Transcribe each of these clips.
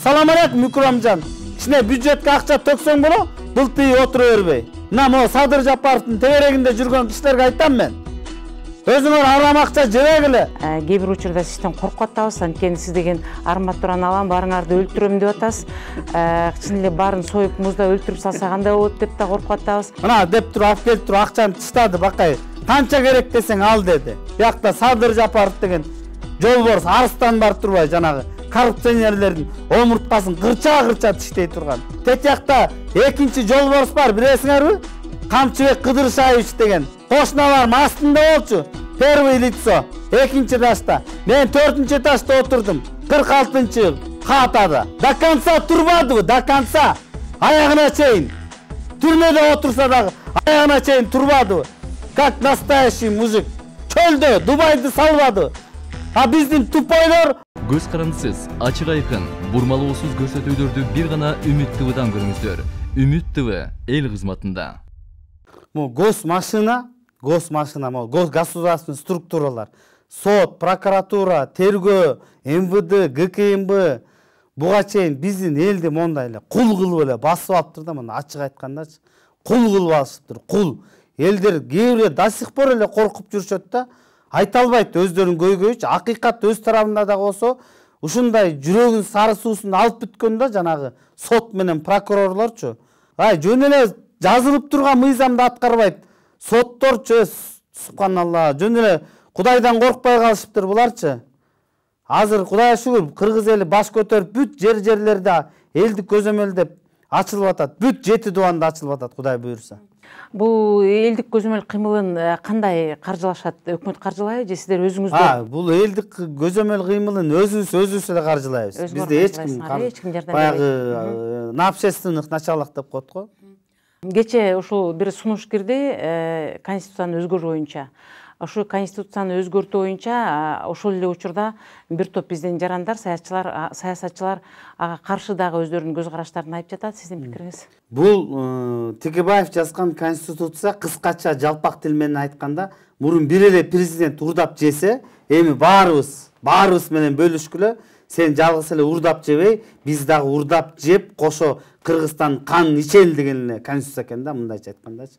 Салам алейкум Микромжан. Кичине бюджетке акча төксөң боло, былтый отура бербей. Мына могу Садыр Жапаровдун тегерегинде жүргөн кишилерге айтам мен. Өзүңөр арам акча жебегиле. Кээ бир учурда сизден коркуп атабыз, анткени сиз деген арматураны алам, барыңарды өлтүрөм деп атасыз. Чын эле баарын союп музда өлтүрүп салса кандай болот деп да коркуп атабыз. Мына деп туруп алып келип туруп акчаны тыштады бакай. Канча керек десең ал деди. Биякта Садыр Жапаров деген жолборс арыстан бар турбай, жанагы коррупционерлердин омурткасын кырча тиштей турган. Тетиякта экинчи жолборс бар, билесиңерби? Камчыбек Кыдыршаевич деген. Кошуналарым астында болчу. Первый лицо, экинчи этажда. Мен 4-нчы этажда отурдум. 46-нчы катада. До конца турбадыбы, до конца. Аягына чейин. Түрмөдө отурса дагы аягына чейин турбадыбы. Как настоящий мужик. Чөлдө Дубайды салбады. А биздин тупойлор көз карандысыз, ачык айкын, бурмалоосуз көрсөтүүлөрдү бир гана Үмүт ТВдан көрүңүздөр. Үмүт ТВ эл кызматында. Госмашина, госгосударственный структуралар, сот, прокуратура, тергөө, МВД, ГКМБ буга чейин биздин элди мондай эле кул кылып эле басып алыптыр да, мына ачык айткандачы. Кул кылып алышыптыр, кул. Элдер кээ до сих пор эле коркуп жүрүшөт да. Айта албайт өздөрүн көйгөйчү, акыйкат өз тарабында да болсо, ушундай жүрөгүн сары суусун алып бүткөн да жанагы сот менен прокурорлорчу. Жөн эле жазылып турган мыйзамды аткарбайт. Сотторчу, субханалла, жөн эле Кудайдан коркпай калышыптыр буларчы. Азыр Кудайга шүгүр, кыргыз эли баш көтөрүп бүт жерлерде элдик көзөмөлдөп ачылып атат. Бүт 7 дубанда ачылып атат, Кудай буйрса. Бул элдик көзөмөл кыймылын кандай каржылашат? Өкмөт каржылайбы же сиздер өзүңүздөр? Бул элдик көзөмөл кыймылын өзүбүз эле каржылайбыз. Бизде эч ким жардам баягы на общественных началах деп коет го. Кече ушул бир сунуш кирди конституцияны өзгөртүү боюнча. Ошо конституцияны өзгөртүү боюнча ошол эле учурда бир топ биздин жарандар, саясатчылар ага каршы дагы өздөрүнүн көз караштарын айтып жатат. Сиздин пикириңиз? Бул Текебаев жазган конституция кыскача жалпак тил менен айтканда, мурун бир эле президент урдап жесе, эми баарыбыз менен бөлүшкүлө, сен жалгыз эле урдап жебей, биз дагы урдап жеп, кошо Кыргызстан кан ичели деген эле конституция экен да, мындайча айткандачы.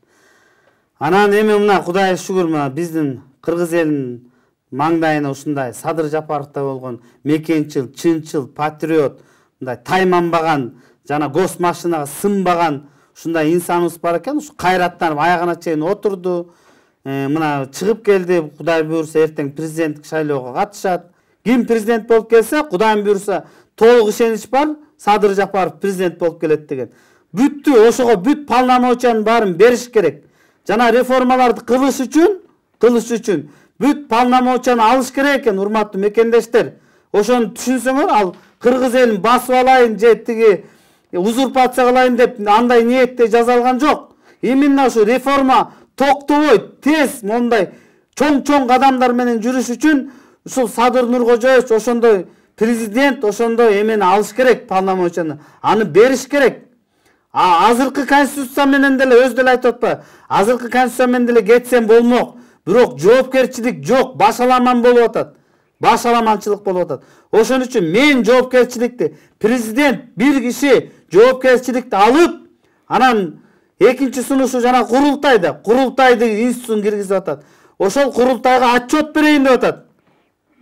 Анан эми мына Кудайга шүгүр, мына биздин кыргыз элинин маңдайына ушундай Садыр Жапаровда болгон мекенчил, чынчыл, патриот, мындай тайманбаган, жана госмашинага сынбаган ушундай инсаныбыз бар экен. Ушу кайраттанып аягына чейин отурду. Мына чыгып келди, Кудай буйрса эртең президенттик шайлоого катышат. Ким президент болуп келсе, Кудай буйрса толук ишенич бар, Садыр Жапаров президент болуп келет деген. Бүттү, ошого бүт полномочиянын баарын бериш керек. Жана реформаларды кылыш үчүн бүт полномочияны алыш керек экен, урматтуу мекендештер. Ошону түшүнсөңөр, ал кыргыз элин басып алайын же тиги узурпация кылайын деп андай ниетте жазалган жок. Именно ушу реформа токтобойт, тез мондай чоң кадамдар менен жүрүш үчүн ушул Садыр Нуркожоевич ошондой президент ошондой эмени алыш керек, полномочияны аны бериш керек. Азыркы конституция менен деле өз деле айтып атпайбы? Азыркы конституция менен деле кетсем болмок. Бирок жоопкерчилик жок, башаламан болуп атат. Башаламанчылык болуп атат. Ошон үчүн мен жоопкерчиликти, президент бир киши жоопкерчиликти алып, анан экинчи сунушу жана курултайды институтун киргизип атат. Ошол курултайга отчет берейин деп атат.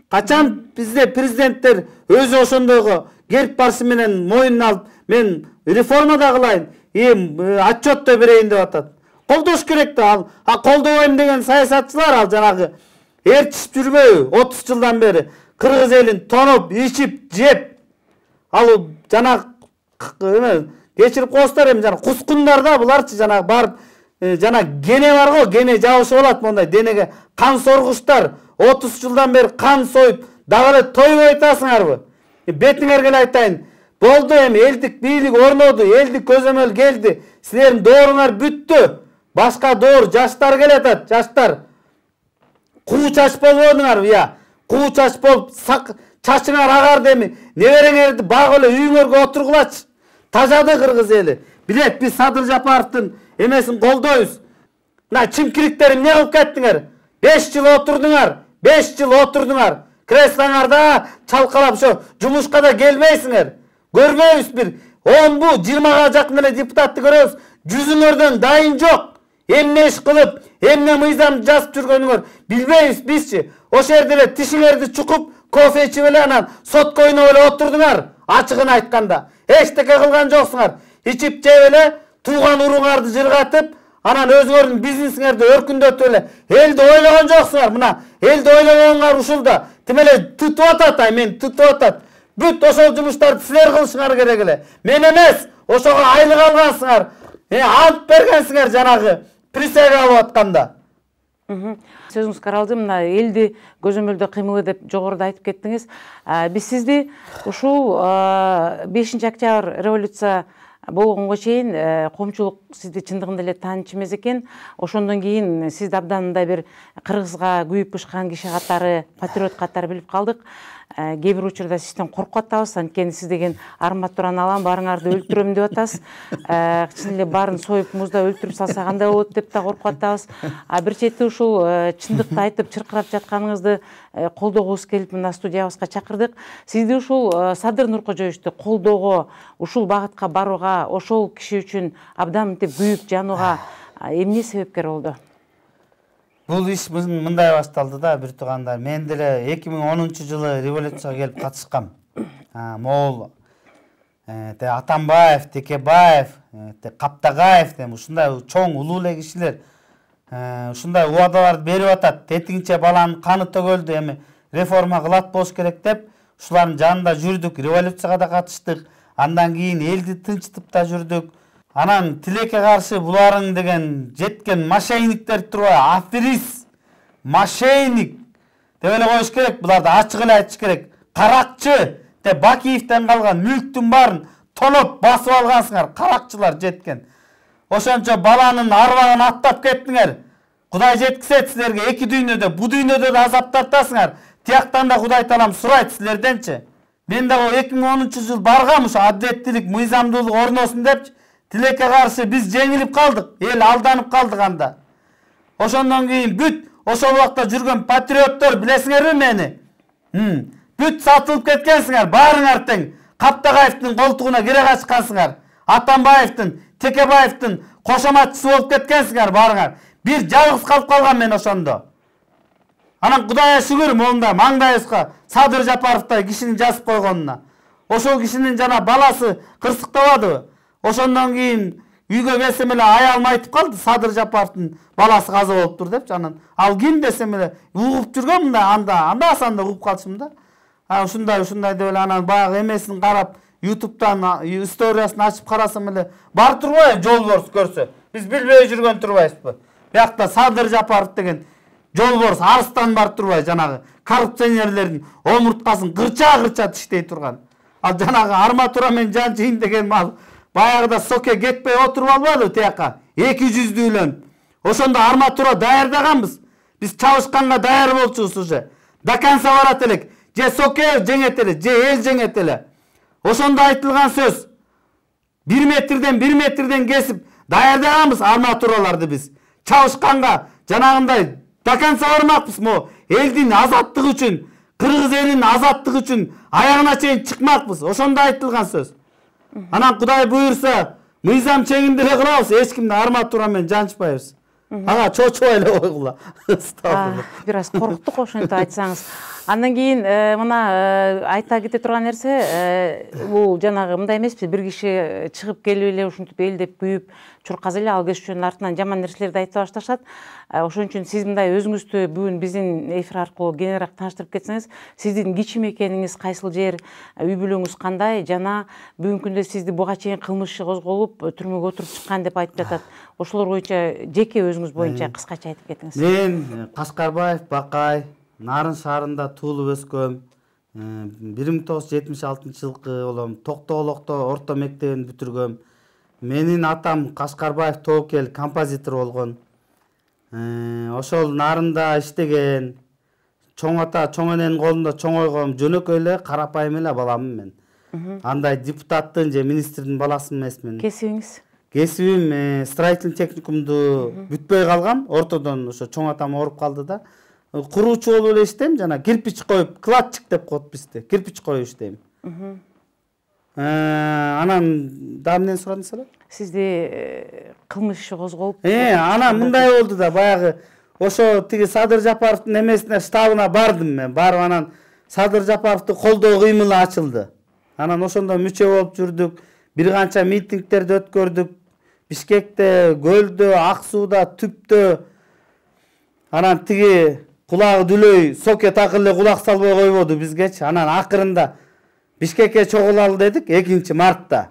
Качан бизде президенттер өзү ошондойго герб барышы менен моюнуна алып, мен реформа да кылайын, отчет да берейин деп атат. Колдош керек да, колдобойм деген саясатчылар ал жанагы ээрчишип жүрбөйбү 30 жылдан бери кыргыз элин тоноп, ичип, жеп. Ал жана кечирип коесуздар, эми жана кускундар да буларчы жана барып жана гене бар го, гене жабышы болот мондай денеге кан соргуштар 30 жылдан бери кан союп, дагы эле тойбой атасыңарбы? Бетиңерге эле айтайын. Болду, эми элдик бийлик орноду, элдик көзөмөл келди. Силердин дооруңар бүттү. Башка доор жаштар келатат, жаштар. Куу чач болбодуңар, куу чач болуп, чачыңар агарды, эми небереңерди багып эле үйүңөргө отургулачы. Тажады кыргыз эли. Билет, биз Садыр Жапаровдун эмесин колдойбуз. Мына чимкириктерим не кылып кеттиңер? 5 жыл отурдуңар. Креслоңарда чалкалап ошо жумушка да келбейсиңер. Görбөйбүз бир 10 бу 20га жакын эле депутатты көрөбүз. Жүзүңөрдөн дайын жок. Эмне иш кылып, эмне мыйзам жазып жүргөнүңөр билбейбиз бизчи. Ошол жерде эле тишиңерди чукуп, кофе ичип эле анан сотко ойноп эле отурдуңар. Ачыгын айтканда, эчтеке кылган жоксуңар. Ичип жеп эле тууган уруңарды жыргатып, анан өзүңөрдүн бизнесиңерди өркүндөтүп эле элди ойлогон жоксуңар. Мына элди ойлогонуңар ушулда тим эле тутуп атат, мен тутуп атат. Бүт ошол жумуштарды силер кылышыңар керек эле. Мен эмес, ошого айлык алгансыңар. Ант бергенсиңер жанагы присяга алып атканда. Сөзүңүз каралды, мына элди көзөмөлдөө кыймылы деп жогоруда айтып кеттиңиз. Биз сизди ушул 5 октябрь революция болгонго чейин коомчулук сизди чындыгында эле тааныч эмес экен. Ошондон кийин сизди абдан мындай бир кыргызга күйүп бышкан киши катары, патриот катары билип калдык. Кээ бир учурда сизден коркуп атабыз, анткени сиз деген арматураны алам, баарыңарды өлтүрөм деп атасыз. Чын эле баарын союп музда өлтүрүп салса кандай болот деп да коркуп атабыз. Бир чети ушул чындыкты айтып чыркырап жатканыңызды колдогубуз келип мына студиябызга чакырдык. Сизди ушул Садыр Нуркожоевичти колдоого, ушул багытка барууга, ошол киши үчүн абдан мынтип күйүп жанууга эмне себепкер болду? Бул иш мындай башталды да, бир туугандар. Мен деле 2010-жылы революцияга келип катышкам. Могул Атамбаев, Текебаев, Каптагаев деп ушундай чоң улуу эле кишилер ушундай убадаларды берип атат. Тетигинче баланын каны төгөлдү, эми реформа кылат болуш керек деп ушулардын жанында жүрдүк, революцияга да катыштык. Андан кийин элди тынчтып да жүрдүк. Анан тилекке каршы буларың деген жеткен мошенниктер турбайбы? Аферист, мошенник деп эле коюш керек. Буларды ачык эле айтыш керек. Каракчы деп Бакиевден калган мүлктүн баарын тоноп басып алгансыңар. Каракчылар жеткен. Ошончо баланын арбагын аттап кеттиңер. Кудай жеткизет силерге эки дүйнөдө, бу дүйнөдө да азап тартасыңар. Тияктан да Кудай таалам сурайт силерденчи. Мен да 2010-жыл баргам ушу адилеттүүлүк, мыйзамдуулук орносун депчи. Тилекке каршы биз жеңилип калдык, эл алданып калдык анда. Ошондон кийин бүт ошол убакта жүргөн патриоттор билесиңерби мени? Бүт сатылып кеткенсиңер, баарыңар тең. Каптагаевдин колтугуна кире качкансыңар. Атамбаевдин, Текебаевдин кошоматчысы болуп кеткенсиңер баарыңар. Бир жалгыз калып калган мен ошондо. Анан Кудайга шүгүр, монда маңдайыбызга Садыр Жапаровдай кишинин жазып койгонуна. Ошол кишинин жана баласы кырсыктабадыбы? Ошондон кийин үйгө келсем эле аялым айтып калды, Садыр Жапаровдун баласы каза болуптур депчи. Анан ал ким десем эле угуп жүргөм мындай анда-санда угуп калчумун да. Ушундай деп эле анан баягы эмесин карап, YouTube'дан историясын ачып карасам эле бар турбайбы жолборс көрсө. Биз билбей жүргөн турбайбызбы? Биякта Садыр Жапаров деген жолборс арыстан бар турбайбы, жанагы коррупционерлердин омурткасын кырча тиштей турган. Ал жанагы арматура менен жанчыйын деген мал баягыда соке кетпей отуруп албады тияка. 200-дүүлөн. Ошондо арматура даярдаганбыз. Биз чабышканга даяр болчубуз уже. До конца барат элек. Же соке жеңет эле, же эл жеңет эле. Ошондо айтылган сөз. 1 метрден кесип даярдаганбыз арматураларды биз. Чабышканга жанагындай до конца бармакпыз. Мо элдин азаттыгы үчүн, кыргыз элинин азаттыгы үчүн аягына чейин чыкмакпыз. Ошондо айтылган сөз. Анан Кудай буйрса, мыйзам чегинде эле кылабыз, эч кимди арматура менен жанчпайбыз. Ага чочубай эле койгула. Бир аз корктук ошентип айтсаңыз. Андан кийин мына айта кете турган нерсе, бул жанагы мындай эмеспи, бир киши чыгып келип эле ушинтип элдеп күйүп чуркаса эле ал кишинин артынан жаман нерселерди айта башташат. Ошон үчүн сиз мындай өзүңүздү бүгүн биздин эфир аркылуу кеңирээк тааныштырып кетсеңиз, сиздин кичим экениңиз, кайсыл жер, үй бүлөңүз кандай жана бүгүнкү күндө сизди буга чейин кылмыш иши козголуп, түрмөгө отуруп чыккан деп айтып жатат. Ошолор боюнча жеке өзүңүз боюнча кыскача айтып кетиңиз. Мен Кашкарбаев Бакай Нарын шаарында туулуп өскөм. 1976-жылкы болом. Токтоголокто орто мектебин бүтүргөм. Менин атам Кашкарбаев Тоокел композитор болгон. Ошол Нарында иштеген. Чоң ата, чоң эненин колунда чоң ойгом, жөнөкөй эле карапайым эле баламын мен. Андай депутаттын же министрдин баласы эмесмин. Кесибиңиз? Кесибим строительный техникумду бүтпөй калгам. Ортодон ошо чоң атам ооруп калды да. Куруучу болуп эле иштейм, жана кирпич коюп, кладчик деп коет бизде. Кирпич коюп иштейм. Анан да эмнени сурадыңыз эле? Сизде кылмыш иши козголуп. Анан мындай болду да, баягы ошо тиги Садыр Жапаровдун эмесине, штабына бардым мен. Барып анан Садыр Жапаровду колдоо кыймылы ачылды. Анан ошондо мүчө болуп жүрдүк. Бир канча митингдерди өткөрдүк. Бишкекте, Көлдө, Ак сууда, Түптө. Анан тиги кулагы дүлөй соке такылы кулак салбай койбоду бизгечи. Анан акырында Бишкекке чогулалы дедик 2-мартта.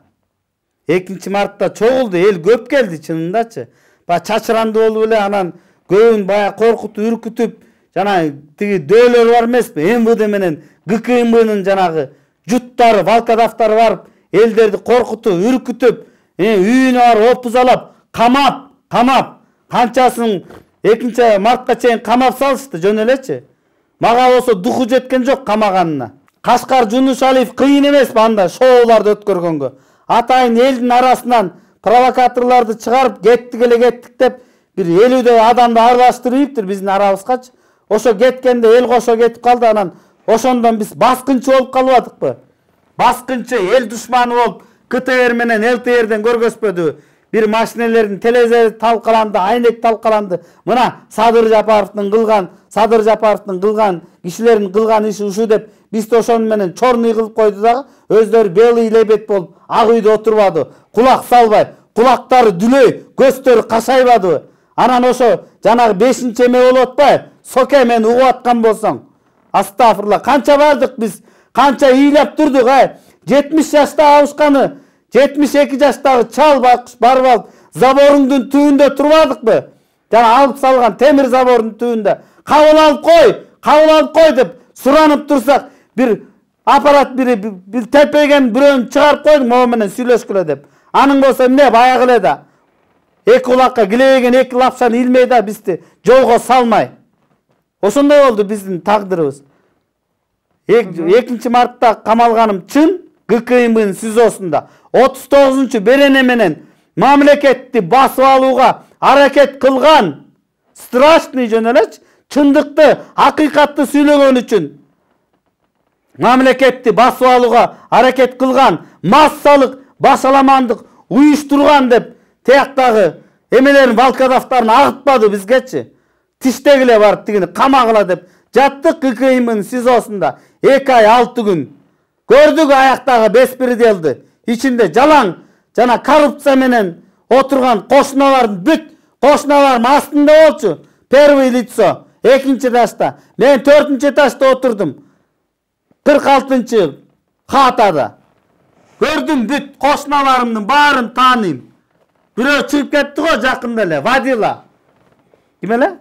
2-мартта чогулду, эл көп келди чынындачы. Баягы чачыранды болуп эле, анан көбүн баягы коркутуп, үркүтүп, жана тиги дөөлөр бар эмеспи? МВД менен ГКМБнын жанагы жуттары, волкодавтары барып, элдерди коркутуп, үркүтүп, үйүнө барып опузалап, камап, канчасын 2-мартка чейин камап салышты жөн элечи. Мага болсо духу жеткен жок камаганына. Кашкар Жунушалиев кыйын эмеспи анда шоуларды өткөргөнгө. Атайын элдин арасынан провокаторларды чыгарып кеттик деп бир 50 адамды аралаштырыптыр биздин арабызгачы. Ошо кеткенде эл кошо кетип калды, анан ошондон биз баскынчы болуп калбадыкпы? Баскынчы, эл душманы болуп КТР менен ЛТРден көргөзбөдү. Бир машинелердин телевизори талкаланды, айнек талкаланды. Мына Садыр Жапаровдун кылган кишилердин кылган иши ушу деп биз ошону менен чорный кылып койду дагы, өздөрү белый лебет болуп ак үйдө отурбады. Кулак салбай, кулактары дүлөй, көздөрү кашайбады. Анан ошо жанагы 5-эме болуп атпайбы? Соке мен угуп аткан болсоң. Астафырла, канча бардык биз, канча ыйлап турдук, 70 жашта абышканы, 72 жаштагы чал байкуш барып алып, заборыңдун түбүндө турбадыкпы? Жана алып салган темир забордун түбүндө. Кабыл алып кой деп суранып турсак, бир аппарат бир тепеген бирөөнү чыгарып койдум, могу менен сүйлөшкүлө деп. Анын болсо эмне баягы эле да. Эки кулакка килеген эки лапшаны илмей да бизди жолго салмай. Ошондой болду биздин тагдырыбыз. 2-мартта камалганым чын, ГКМБнын СИЗОсунда 39 берене менен мамлекетти басып алууга аракет кылган, страшный жөн элечи, чындыкты, акыйкатты сүйлөгөн үчүн мамлекетти басып алууга аракет кылган, массалык башаламандык уюштурган деп тияктагы эмелерин волкодавтарын агытпады бизгечи. Тиштегиле барып тигини камагыла деп жаттык ГКМБнын СИЗОсунда 2 ай 6 күн. Көрдүк аяктагы беспределди. Ичинде жалаң жана коррупция менен отурган кошуналарым астында болчу. Первый лицо, 2-этажда. Мен 4-этажда отурдум. 46 катада. Көрдүм бүт кошуналарымдын баарын тааныйм. Бирөө чыгып кетти го жакында эле, Вадила. Ким эле?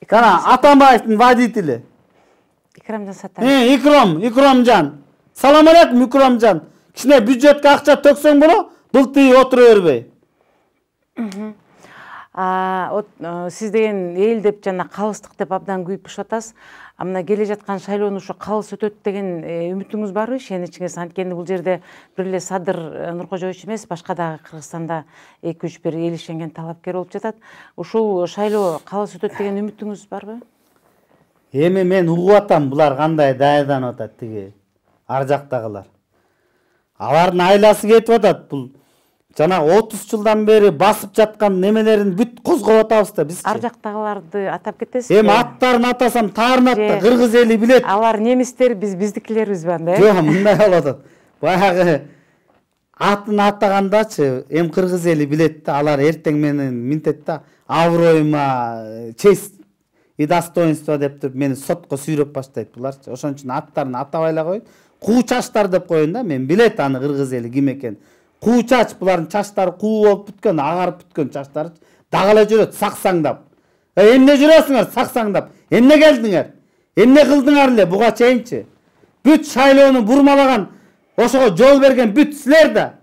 Кана Атамбаевдин водители. Икрамжан Сатаев. Икрамжан. Салам алейкум Икрамжан. Кичине бюджетке акча төксөң боло, былтый отура бербей. Сиз деген эл деп жана калыстык деп абдан күйүп атасыз. Мына келе жаткан шайлоону ушу калыс өтөт деген үмүтүңүз барбы? Ишеничиңиз, анткени бул жерде бир эле Садыр Нуркожоевич эмес, башка дагы Кыргызстанда 2-3 бир эл ишенген талапкер болуп жатат. Ушул шайлоо калыс өтөт деген үмүтүңүз барбы? Эми мен угуп атам булар кандай даярданып атат тиги ар жактагылар. Алардын айласы кетип атат. Бул жана 30 жылдан бери басып жаткан немелерин бүт козгоп атабыз да биз. Ар жактагыларды атап кетесизби? Эми аттарын атасам таарынат да, кыргыз эли билет. Алар немистер, биз биздикилербизби анда? Жок, мындай болуп атат. Баягы атын атагандачы, эми кыргыз эли билет да, алар эртең менен минтет да, аброюма, честь и достоинство деп туруп мени сотко сүйрөп баштайт буларчы. Ошон үчүн аттарын атабай эле коюн. Куу чачтар деп коюн да, мен билет аны кыргыз эли ким экен. Куу чач, булардын чачтары куу болуп бүткөн, агарып бүткөн чачтары дагы эле жүрөт саксаңдап. Эмне жүрөсүңөр саксаңдап? Эмне келдиңер? Эмне кылдыңар эле буга чейинчи? Бүт шайлоону бурмалаган, ошого жол берген бүт силер да.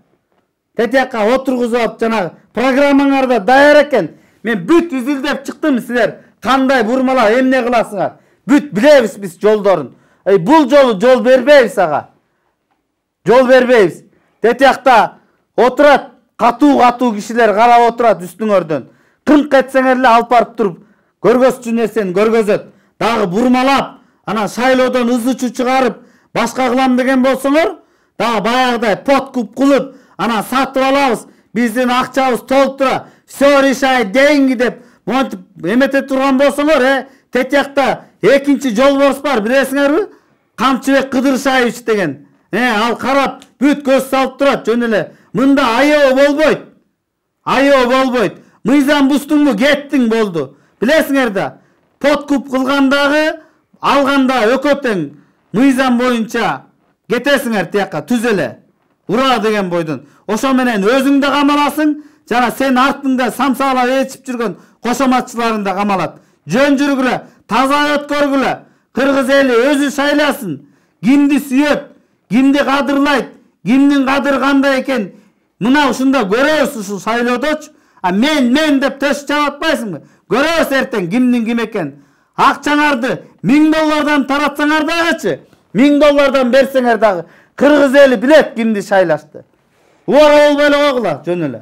Тетиякка отургузуп алып жанагы программаңарда даяр экен. Мен бүт изилдеп чыктым силер. Кандай бурмала, эмне кыласыңар? Бүт билебиз биз жолдорун. Бул жолу жол бербейбиз ага. Жол бербейбиз. Тетиякта отурат, катуу кишилер карап отурат үстүңөрдөн. Кырк этсеңер эле алып барып туруп, көргөзчү нерсени көргөзөт. Дагы бурмалап, анан шайлоодон ызы чу чыгарып, башка кылам деген болсоңор, Дагы баягыдай подкуп кылып, анан сатып алабыз. Биздин акчабыз толуп тура. Все решает деньги деп монтип эмете турган болсоңор, тетякта экинчи жолборс бар, билесиңерби? Камчыбек Кыдыршаевич деген. Ал карап бүт көз салып турат, жөн эле. Мында аябы болбойт. Аябы болбойт. Мыйзам буздуңбу, кеттиң болду. Билесиңер да, подкуп кылгандагы, алганда өкөтең мыйзам боюнча кетесиңер тияка түз эле. Ура деген бойдун. Ошо менен өзүң да камаласың, жана сен артыңда самсаалап ээрчип жүргөн кошоматчыларың да камалат. Жөн жүргүлө, таза өткөргүлө. Кыргыз эли өзү шайласын. Кимди сүйөт, кимди кадырлайт, кимдин кадыры кандай экен. Мына ушунда көрөбүз ушул шайлоодочу. Мен деп төш чабатпайсыңбы? Көрөбүз эртең кимдин ким экен. Акчаңарды $1000 таратсаңар дагычы, $1000 берсеңер дагы Кыргыз эли билет кимди шайлашты. Убара болбой эле койгула, жөн эле.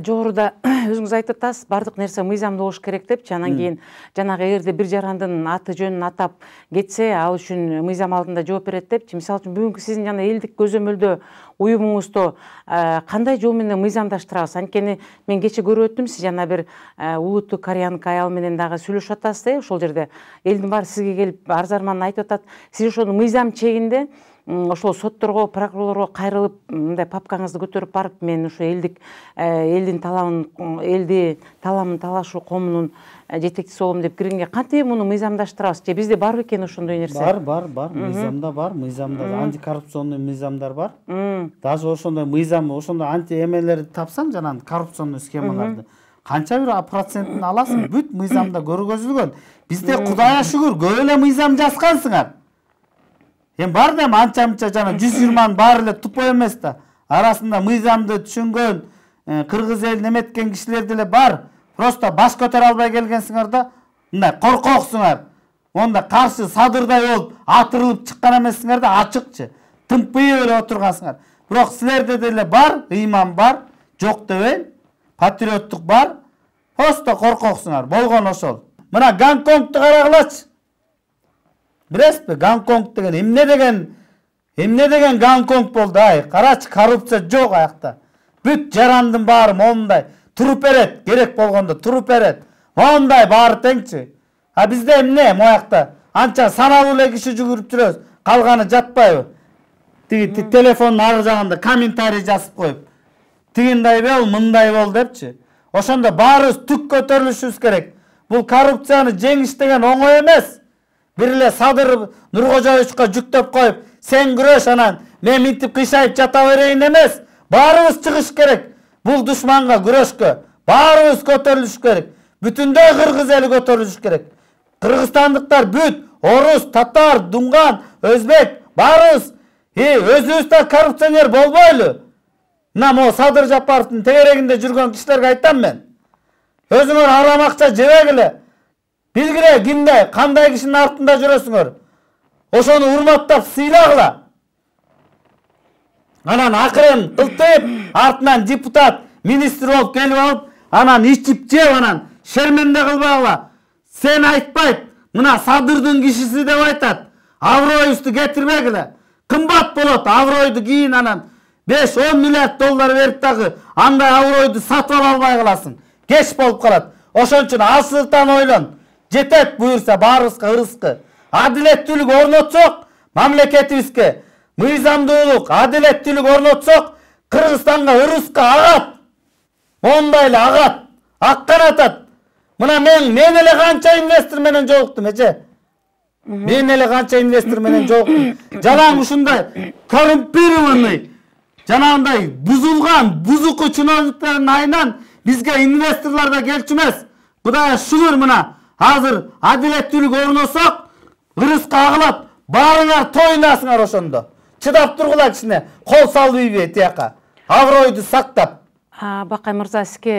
Жогоруда өзүңүз айтып атасыз, бардык нерсе мыйзамда болуш керек деп, анан кийин жанагы эгерде бир жарандын аты жөнүн атап кетсе, ал үчүн мыйзам алдында жооп берет деп. Мисалы үчүн бүгүнкү сиздин жана элдик көзөмөлдөө уюмуңузда кандай жол менен мыйзамдаштырабыз? Анткени мен кече көрүп өттүм, сиз жана бир улуттуу кореянка аял менен дагы сүйлөшүп атасыз, ошол жерде элдин баары сизге келип арз-арманын айтып атат. Сиз ошону мыйзам чегинде ошол сотторго, прокурорлорго кайрылып, мындай папкаңызды көтөрүп барып, мен ушу элдин таламын талашуу коомунун жетекчиси болом деп киргенге кантип муну мыйзамдаштырабыз? Же бизде барбы экен ошондой нерсе? Бар. Мыйзамда бар. Мыйзамда антикоррупционный мыйзамдар бар. Даже ошондой мыйзам, ошондой анти эмелерди тапсаң, жана коррупционный схемаларды канча бир процентин аласың, бүт мыйзамда көргөзүлгөн. Бизде Кудайга шүгүр көп эле мыйзам жазгансыңар. Бар да анча-мынча жана 120 баары эле тупой эмес да. Арасында мыйзамды түшүнгөн, кыргыз элин эметкен кишилер деле бар. Просто баш көтөрө албай келгенсиңер да, мындай коркоксуңар. Онда каршы садырдай болуп, атырылып чыккан эмессиңер да, ачыкчы. Тымпыйып эле отургансыңар. Бирок силерде деле бар, ыйман бар, жок дебейм. Патриоттук бар. Просто коркоксуңар. Болгон ошол. Мына Гонконгду карагылачы. Билесизби, Гонконг деген эмне деген Гонконг болду, карачы, коррупция жок аякта. Бүт жарандын баары мондай туруп берет, керек болгондо туруп берет. Мондай баары теңчи. Бизде эмне моякта? Анча саналуу эле киши жүгүрүп жүрөбүз. Калганы жатпайбы? Тиги телефондун ар жагында комментарий жазып коюп, тигиндай бол, мындай бол депчи. Ошондо баарыбыз түк көтөрүлүшүбүз керек. Бул коррупцияны жеңиш деген оңой эмес. Бир эле Садыр Нуркожоевичке жүктөп коюп, сен күрөш, анан мен мынтип кыйшайып жата берейин эмес. Баарыбыз чыгыш керек. Бул душманга күрөшкө баарыбыз көтөрүлүш керек. Бүтүндөй кыргыз эли көтөрүлүш керек. Кыргызстандыктар бүт, орус, татар, дунган, өзбек, баарыбыз өзүбүз да коррупционер болбойлу. Мына могу Садыр Жапаровдун тегерегинде жүргөн кишилерге айтам мен. Өзүңөр арам акча жебегиле. Билгиле кимде, кандай кишинин артында жүрөсүңөр. Ошону урматтап сыйлагыла. Анан акырын кылтып, артынан депутат, министр болуп келип алып, анан ичип жеп, анан шерменде кылбагыла. Сен айтпайт, мына Садырдын кишиси деп айтат. Авроюбузду кетирбегиле. Кымбат болот авройду, кийин анан 5-10 миллиард доллар берип дагы андай авройду сатып ала албай каласың. Кеч болуп калат. Ошон үчүн асылтан ойлон. Жетет буюрса баарыбызга ырыскы. Адилеттүүлүк орнотсок, мамлекетибизге мыйзамдуулук, адилеттүүлүк орнотсок, Кыргызстанга ырыскы агат. Мондай эле агат, аккан атат. Мына мен эле канча инвестор менен жолуктум, Мен эле канча инвестор менен жолуктум. Жалаң ушундай коррумпированный, жанагындай бузулган, бузуку чиновниктардын айынан бизге инвесторлор да келчү эмес. Кудайга шүгүр, мына азыр адилеттүүлүк орносок, ырыскы агылат. Баарыңар тоюнасыңар ошондо. Чыдап тургула кичине, кол салбайбы тияка. Авройду сактап. Бакай мырза, сизге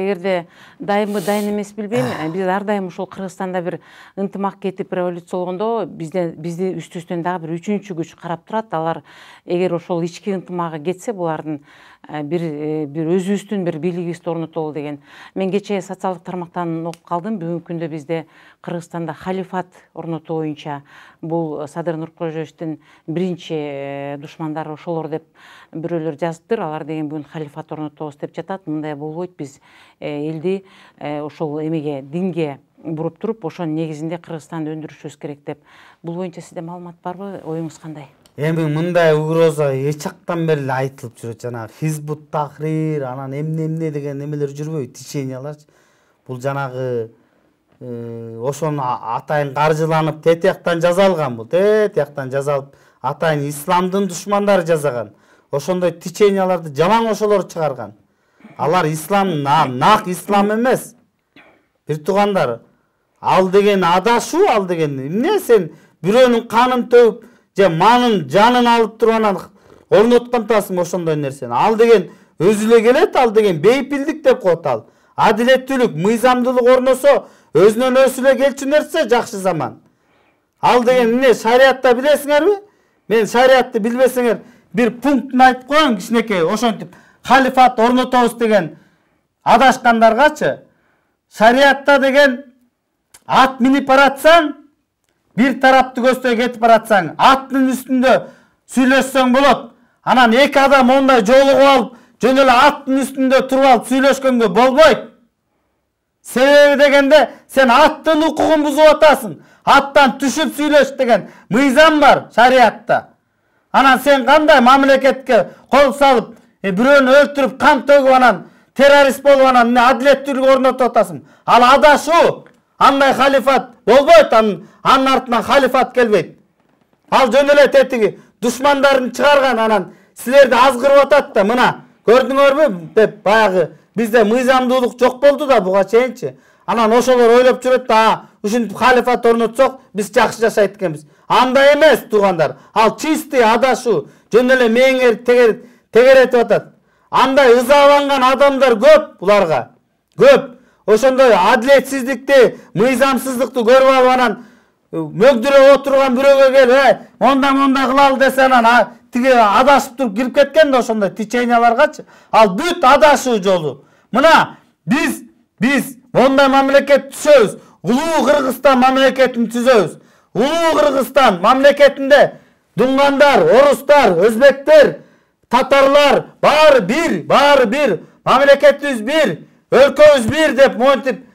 эгерде дайымбы дайын эмес билбейм, биз ар дайым ушул Кыргызстанда бир ынтымак кетип революциялгондо бизди үстүбүздөн дагы бир үчүнчү күч карап турат. Алар эгер ошол ички ынтымагы кетсе, булардын бир өзүбүздүн бир бийлигибизди орнотолу деген. Мен кечээ социалдык тармактан окуп калдым. Бүгүнкү күндө бизде Кыргызстанда халифат орнотуу боюнча бул Садыр Нуркожоевичтин биринчи душмандары ошолор деп бирөөлөр жазыптыр. Алар деген бүгүн халифат орнотобуз деп жатат. Мындай болбойт. Биз элди ошол эмеге, динге буруп туруп, ошонун негизинде Кыргызстанды өндүрүшүбүз керек деп. Бул боюнча сизде маалымат барбы? Оюңуз кандай? Эми мындай угроза эч жактан бери эле айтылып жүрөт. Жанагы Хизбут Тахрир, анан эмне деген немелер жүрбөйбү, теченияларчы. Бул жанагы ошону атайын каржыланып тетияктан жазалган, бул тетияктан жазалып атайын исламдын душмандары жасаган. Ошондой теченияларды жалаң ошолор чыгарган. Алар ислам, нак ислам эмес. Бир туугандар, ал деген адашуу, ал деген эмне? Сен бирөөнүн канын төгүп, же манын жанын алып туруп анан орнотконтасың ошондой нерсени. Ал деген өзү эле келет, ал деген бейпилдик деп коет ал. Адилеттүүлүк, мыйзамдуулук орносо өзүнөн өзү эле келчү нерсе жакшы заман. Ал деген эмне? Шариатта билесиңерби? Мен шариатты билбесеңер бир пунктун айтып коеюн кичинекей. Ошентип халифат орнотобуз деген адашкандаргачы. Шариатта деген ат минип баратсаң, бир тарапты көздөй кетип баратсаң, аттын үстүндө сүйлөшсөң болот. Анан эки адам ондай жолугуп алып, жөн эле аттын үстүндө туруп алып сүйлөшкөнгө болбойт. Себеби дегенде сен аттын укугун бузуп атасың. Аттан түшүп сүйлөш деген мыйзам бар шариатта. Анан сен кандай мамлекетке кол салып, бирөөнү өлтүрүп, кан төгүп, анан террорист болуп, анан адилеттүүлүк орнотуп атасың. Ал адашуу. Андай халифат болбойт, анын артынан халифат келбейт. Ал жөн эле тетиги душмандарын чыгарган, анан силерди азгырып атат да, мына көрдүңөрбү деп баягы бизде мыйзамдуулук жок болду да буга чейинчи. Анан ошолор ойлоп жүрөт да, ушинтип халифат орнотсок биз жакшы жашайт экенбиз. Андай эмес туугандар. Ал чистый адашуу, жөн эле мээңер тегеретип атат. Андай ызаланган адамдар көп буларга. Көп. Ошондой адилетсиздикти, мыйзамсыздыкты көрүп алып, анан мөгдүрөп отурган бирөөгө келип, мондай кылалы десе, анан тиги адашып туруп кирип кеткен да ошондой теченияларгачы. Ал бүт адашуу жолу. Мына биз мондай мамлекет түзөбүз. Улуу Кыргызстан мамлекетин түзөбүз. Улуу Кыргызстан мамлекетинде дуңгандар, орустар, өзбектер, татарлар баары бир, мамлекетибиз бир, өлкөбүз бир деп монтип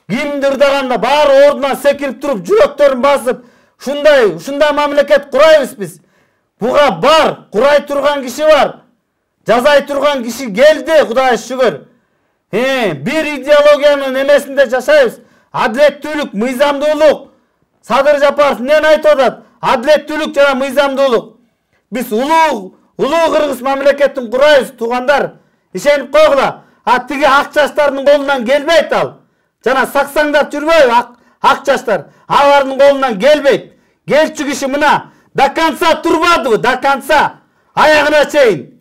кимди ырдаганда баары ордунан секирип туруп, жүрөктөрүн басып, ушундай мамлекет курайбыз биз. Буга бар, курай турган киши бар. Жазай турган киши келди, Кудайга шүгүр. Бир идеологиянын эмесинде жашайбыз. Адилеттүүлүк, мыйзамдуулук. Садыр Жапаров эмнени айтып атат? Адилеттүүлүк жана мыйзамдуулук. Биз улуу Кыргыз мамлекетин курайбыз, туугандар. Ишенип койгула. Тиги ак чачтардын колунан келбейт ал. Жана саксаңдап жүрбөйбү ак чачтар. Алардын колунан келбейт. Келчү киши мына до конца турбадыбы, до конца. Аягына чейин.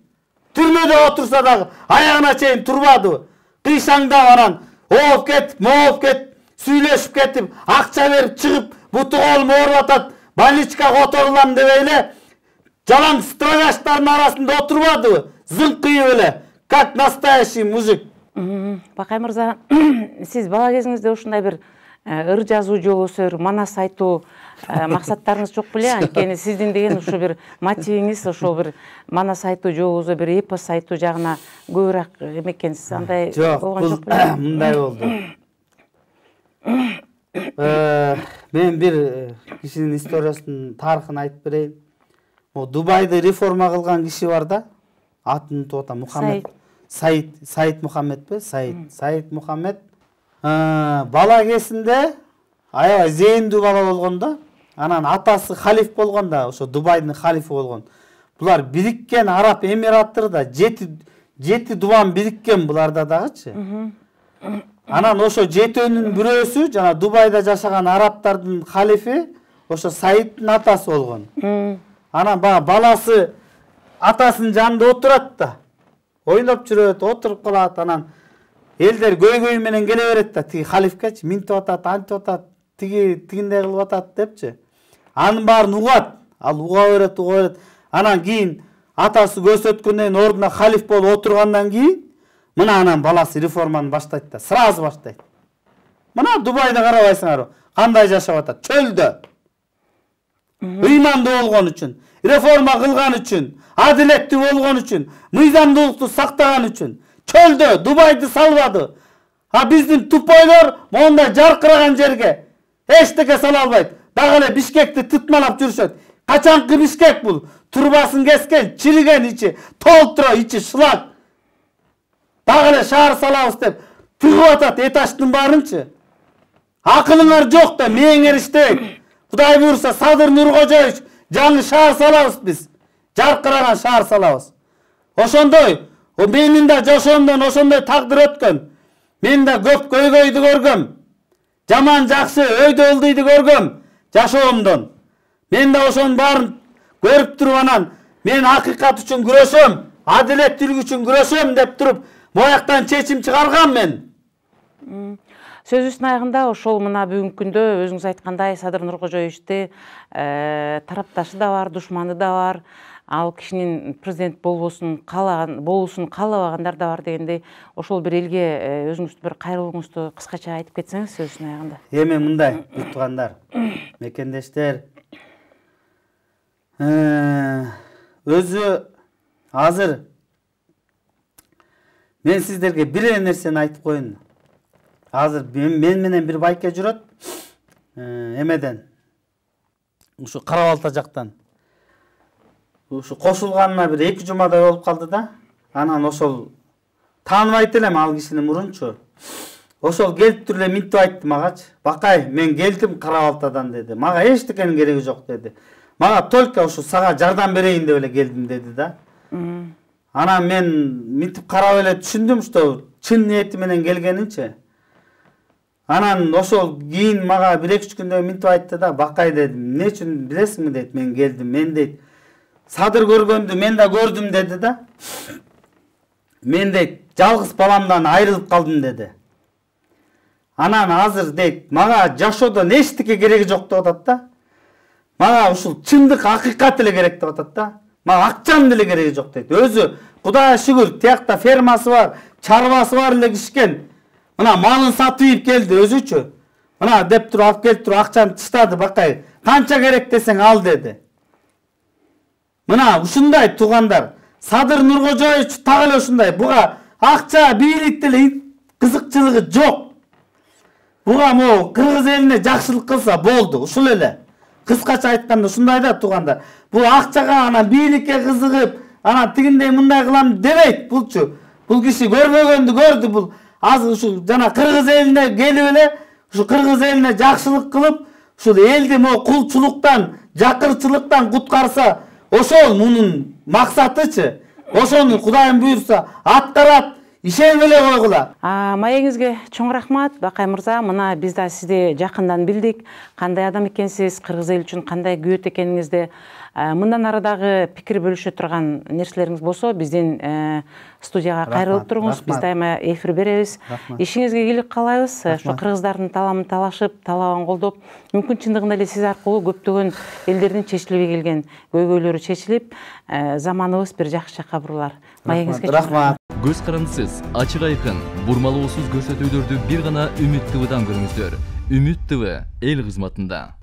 Түрмөдө отурса дагы аягына чейин турбадыбы. Кыйшаңдап анан ооп кетип, сүйлөшүп кетип, акча берип чыгып, буту колум ооруп атат, больничкага оторулам деп эле жалаң строгаштардын арасында отурбадыбы? Зыңкыйып эле, как настоящий мужик. Бакай мырза, сиз бала кезиңизде ушундай бир ыр жазуу же болбосо манас айтуу максаттарыңыз жок беле? Анткени сиздин деген ушу бир мотивиңиз ошол бир манас айтуу же болбосо бир эпос айтуу жагына көбүрөөк эмекенсиз. Андай болгон жок беле? Мындай болду. Мен бир кишинин историясын, тарыхын айтып берейин. Дубайды реформа кылган киши бар да, атын унутуп атам, Мухаммед. Саид Мухаммедпи? Саид Мухаммед. Бала кезинде аябай зээндүү бала болгон да. Анан атасы халиф болгон да, ошо Дубайдын халифи болгон. Булар бириккен Араб Эмираттарда 7 дубан бириккен буларда дагычы. Анан ошо 7-өнүн бирөөсү жана Дубайда жашаган арабтардын халифи ошо Саиддин атасы болгон. Анан баласы атасынын жанында отурат да. ойноп жүрөт, отуруп калат, анан элдер көйгөй менен келе берет да, тиги халифкечи минтип атат, антип атат, тигиндей кылып атат депчи. Анын баарын угат, ал уга берет. Анан кийин атасы көрсөткөндөн ордуна халиф болуп отургандан кийин мына анан баласы реформаны баштайт да, сразу баштайт. Мына Дубайда карабайсыңарбы, кандай жашап атат, чөлдө. Ыймандуу болгон үчүн, реформа кылган үчүн, адилеттүү болгон үчүн, мыйзамдуулукту сактаган үчүн чөлдө Дубайды салбады. А биздин тупойлор мондай жаркыраган жерге эчтеке сала албайт. Дагы эле Бишкекти тытмалап жүрүшөт. Качанкы Бишкек бул? Турбасын кескен, чириген ичи, толтура ичи шлак. Дагы эле шаар салабыз деп тыгып атат этаждын баарынчы. Акылыңар жок да мээңериштек. Кудай буйрса Садыр Нуркожоевич жаңы шаар салабыз биз. Жаркыраган шаар салабыз. Ошондой, менин да жашоомдон ошондой тагдыр өткөн. Мен да көп көйгөйдү көргөм. Жаман жакшы өйдө ылдыйды көргөм жашоомдон. Мен да ошонун баарын көрүп туруп анан мен акыйкат үчүн күрөшөм, адилеттүүлүк үчүн күрөшөм деп туруп, мояктан чечим чыгаргам мен. Сөзүбүздүн аягында ошол мына бүгүнкү күндө өзүңүз айткандай Садыр Нуркожоевичти тарапташы да бар, душманы да бар. Ал кишинин президент болуусун каалабагандар да бар дегендей, ошол бир элге өзүңүздүн бир кайрылууңузду кыскача айтып кетсеңиз сөзүбүздүн аягында. Эми мындай, туугандар, мекендештер, өзү азыр мен сиздерге бир эле нерсени айтып коеюн. Азыр мен менен бир байке жүрөт, эмеден, ушу Кара Балта жактан. Ушу кошулганына бир 2 жумадай болуп калды да. Анан ошол тааныбайт элем ал кишини мурунчу. Ошол келип туруп эле минтип айтты магачы. Бакай, мен келдим Кара Балтадан деди. Мага эчтекенин кереги жок деди. Мага только ушу сага жардам берейин деп эле келдим деди да. Анан мен минтип карап эле түшүндүм, что чын ниети менен келгенинчи. Анан ошол кийин мага 1-2 күндөн минтип айтты да, Бакай дедим. Эмне үчүн билесиңби дейт, мен келдим. Мен дейт, Садыр көргөндү мен да көрдүм деди да. Мен дейт, жалгыз баламдан айрылып калдым деди. Анан азыр дейт, мага жашоодон эчтеке кереги жок деп атат да. Мага ушул чындык, акыйкат эле керек деп атат да. Мага акчанын деле кереги жок дейт. Өзү Кудайга шүгүр, тиякта фермасы бар, чарбасы бар эле кишкен. Мына малын сатып ийип келди өзүчү. Мына деп туруп алып келип туруп акчаны тыштады Бакай. Канча керек десең ал деди. Мына ушундай туугандар, Садыр Нуркожоевич так эле ушундай. Буга акча, бийлик деле кызыкчылыгы жок. Буга могу кыргыз элине жакшылык кылса болду, ушул эле. Кыскача айтканда ушундай да туугандар. Бул акчага анан бийликке кызыгып, анан тигиндей мындай кылам дебейт булчу. Бул киши көрбөгөндү көрдү. Бул азыр ушул жана кыргыз элине келип эле, ушу кыргыз элине жакшылык кылып, ушул элди могу кулчулуктан, жакырчылыктан куткарса, ошол мунун максатычы. Ошону Кудайым буйрса аткарат. Ишенип эле койгула. Маегиңизге чоң рахмат, Бакай мырза. Мына биз да сизди жакындан билдик. Кандай адам экенсиз, кыргыз эл үчүн кандай күбөт экениңизди. Мындан ары дагы пикир бөлүшө турган нерселериңиз болсо, биздин студияга кайрылып туруңуз. Биз дайыма эфир беребиз. Ишиңизге ийгилик каалайбыз. Ошо кыргыздардын таламын талашып, талабын колдоп, мүмкүн чындыгында эле сиз аркылуу көптөгөн элдердин чечилбей келген көйгөйлөрү чечилип, заманыбыз бир жакшы жакка бурулар. Маегиңизге рахмат. Көз карандысыз, ачык айкын, бурмалоосуз көрсөтүүлөрдү бир гана Үмүт ТВдан көрүңүздөр. Үмүт ТВ эл кызматында.